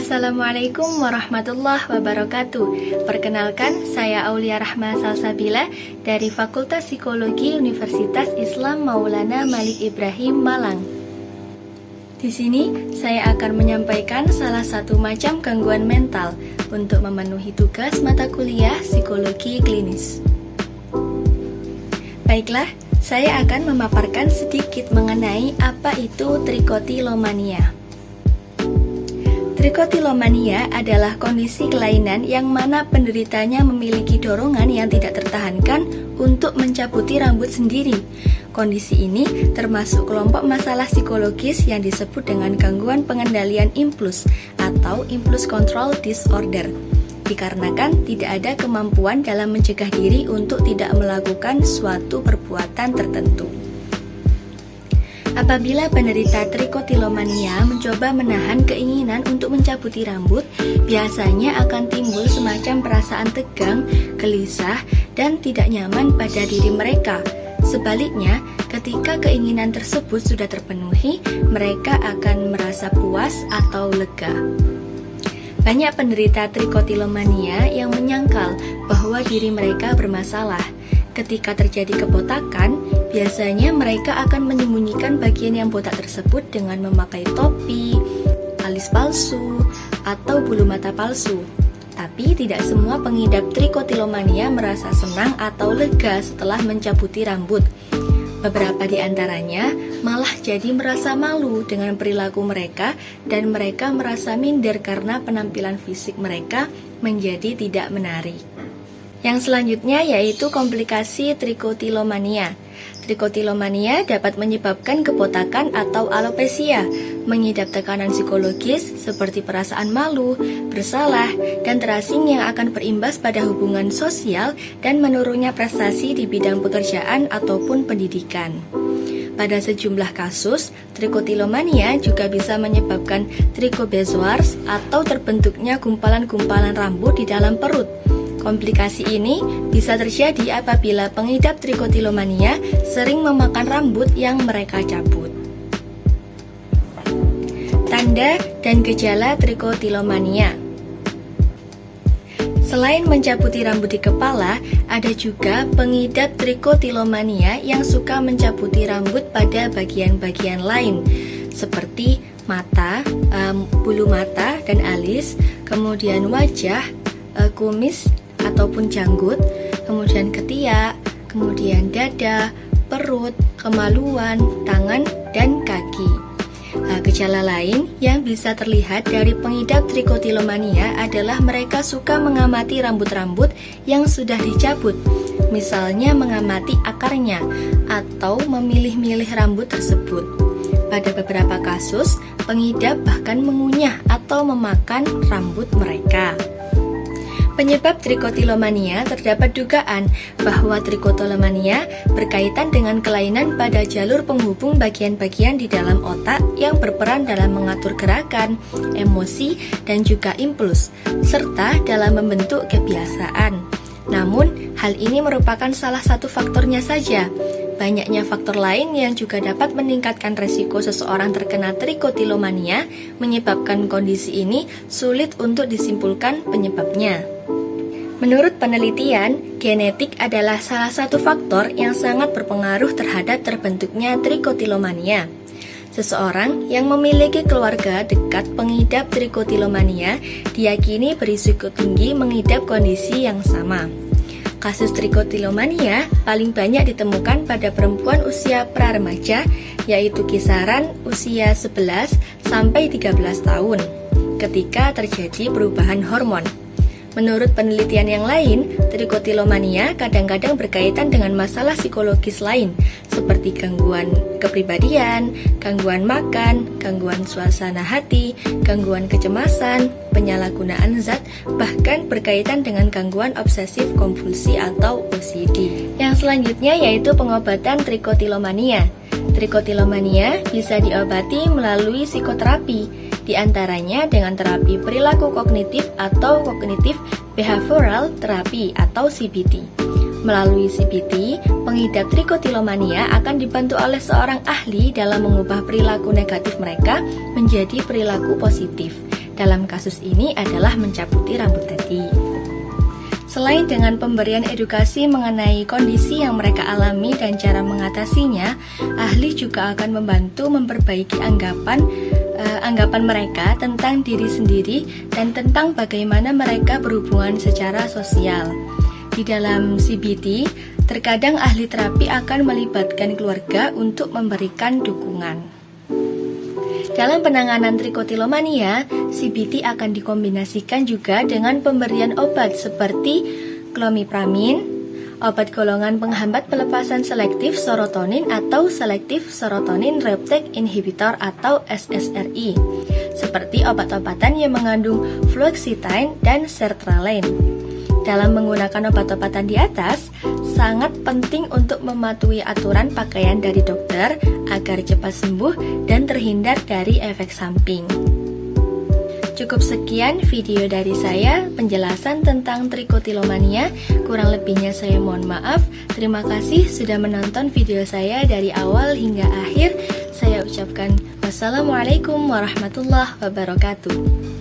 Assalamualaikum warahmatullahi wabarakatuh. Perkenalkan, saya Aulia Rahma Salsabila dari Fakultas Psikologi Universitas Islam Maulana Malik Ibrahim, Malang. Di sini, saya akan menyampaikan salah satu macam gangguan mental untuk memenuhi tugas mata kuliah psikologi klinis. Baiklah, saya akan memaparkan sedikit mengenai apa itu trikotilomania. Trikotilomania adalah kondisi kelainan yang mana penderitanya memiliki dorongan yang tidak tertahankan untuk mencabuti rambut sendiri. Kondisi ini termasuk kelompok masalah psikologis yang disebut dengan gangguan pengendalian impuls atau impulse control disorder, dikarenakan tidak ada kemampuan dalam mencegah diri untuk tidak melakukan suatu perbuatan tertentu. Apabila penderita trikotilomania mencoba menahan keinginan untuk mencabuti rambut, biasanya akan timbul semacam perasaan tegang, gelisah, dan tidak nyaman pada diri mereka. Sebaliknya, ketika keinginan tersebut sudah terpenuhi, mereka akan merasa puas atau lega. Banyak penderita trikotilomania yang menyangkal bahwa diri mereka bermasalah. Ketika terjadi kebotakan, biasanya mereka akan menyembunyikan bagian yang botak tersebut dengan memakai topi, alis palsu, atau bulu mata palsu. Tapi tidak semua pengidap trikotilomania merasa senang atau lega setelah mencabuti rambut. Beberapa di antaranya malah jadi merasa malu dengan perilaku mereka dan mereka merasa minder karena penampilan fisik mereka menjadi tidak menarik. Yang selanjutnya yaitu komplikasi trikotilomania. Trikotilomania dapat menyebabkan kebotakan atau alopecia, mengidap tekanan psikologis seperti perasaan malu, bersalah, dan terasing yang akan berimbas pada hubungan sosial dan menurunnya prestasi di bidang pekerjaan ataupun pendidikan. Pada sejumlah kasus, trikotilomania juga bisa menyebabkan trichobezoars atau terbentuknya gumpalan-gumpalan rambut di dalam perut. Komplikasi ini bisa terjadi apabila pengidap trikotilomania sering memakan rambut yang mereka cabut. Tanda dan gejala trikotilomania. Selain mencabuti rambut di kepala, ada juga pengidap trikotilomania yang suka mencabuti rambut pada bagian-bagian lain, seperti mata, bulu mata dan alis, kemudian wajah, kumis ataupun janggut, kemudian ketiak, kemudian dada, perut, kemaluan, tangan, dan kaki. Gejala lain yang bisa terlihat dari pengidap trikotilomania adalah mereka suka mengamati rambut-rambut yang sudah dicabut, misalnya mengamati akarnya atau memilih-milih rambut tersebut. Pada beberapa kasus, pengidap bahkan mengunyah atau memakan rambut mereka. Penyebab trikotilomania terdapat dugaan bahwa trikotilomania berkaitan dengan kelainan pada jalur penghubung bagian-bagian di dalam otak yang berperan dalam mengatur gerakan, emosi, dan juga impuls, serta dalam membentuk kebiasaan. Namun, hal ini merupakan salah satu faktornya saja. Banyaknya faktor lain yang juga dapat meningkatkan resiko seseorang terkena trikotilomania, menyebabkan kondisi ini sulit untuk disimpulkan penyebabnya. Menurut penelitian, genetik adalah salah satu faktor yang sangat berpengaruh terhadap terbentuknya trikotilomania. Seseorang yang memiliki keluarga dekat pengidap trikotilomania diyakini berisiko tinggi mengidap kondisi yang sama. Kasus trikotilomania paling banyak ditemukan pada perempuan usia pra-remaja, yaitu kisaran usia 11 sampai 13 tahun, ketika terjadi perubahan hormon. Menurut penelitian yang lain, trikotilomania kadang-kadang berkaitan dengan masalah psikologis lain, seperti gangguan kepribadian, gangguan makan, gangguan suasana hati, gangguan kecemasan, penyalahgunaan zat, bahkan berkaitan dengan gangguan obsesif kompulsi atau OCD. Yang selanjutnya yaitu pengobatan trikotilomania. Trikotilomania bisa diobati melalui psikoterapi, di antaranya dengan terapi perilaku kognitif atau kognitif behavioral therapy atau CBT. Melalui CBT, pengidap trikotilomania akan dibantu oleh seorang ahli dalam mengubah perilaku negatif mereka menjadi perilaku positif dalam kasus ini adalah mencabuti rambut tadi. Selain dengan pemberian edukasi mengenai kondisi yang mereka alami dan cara mengatasinya, ahli juga akan membantu memperbaiki anggapan mereka tentang diri sendiri dan tentang bagaimana mereka berhubungan secara sosial. Di dalam CBT, terkadang ahli terapi akan melibatkan keluarga untuk memberikan dukungan. Dalam penanganan trikotilomania, CBT akan dikombinasikan juga dengan pemberian obat seperti clomipramin, obat golongan penghambat pelepasan selektif serotonin atau Selective Serotonin Reuptake Inhibitor atau SSRI, seperti obat-obatan yang mengandung fluoxetine dan sertraline. Dalam menggunakan obat-obatan di atas, sangat penting untuk mematuhi aturan pakaian dari dokter agar cepat sembuh dan terhindar dari efek samping. Cukup sekian video dari saya, penjelasan tentang trikotilomania. Kurang lebihnya saya mohon maaf. Terima kasih sudah menonton video saya dari awal hingga akhir. Saya ucapkan wassalamualaikum warahmatullahi wabarakatuh.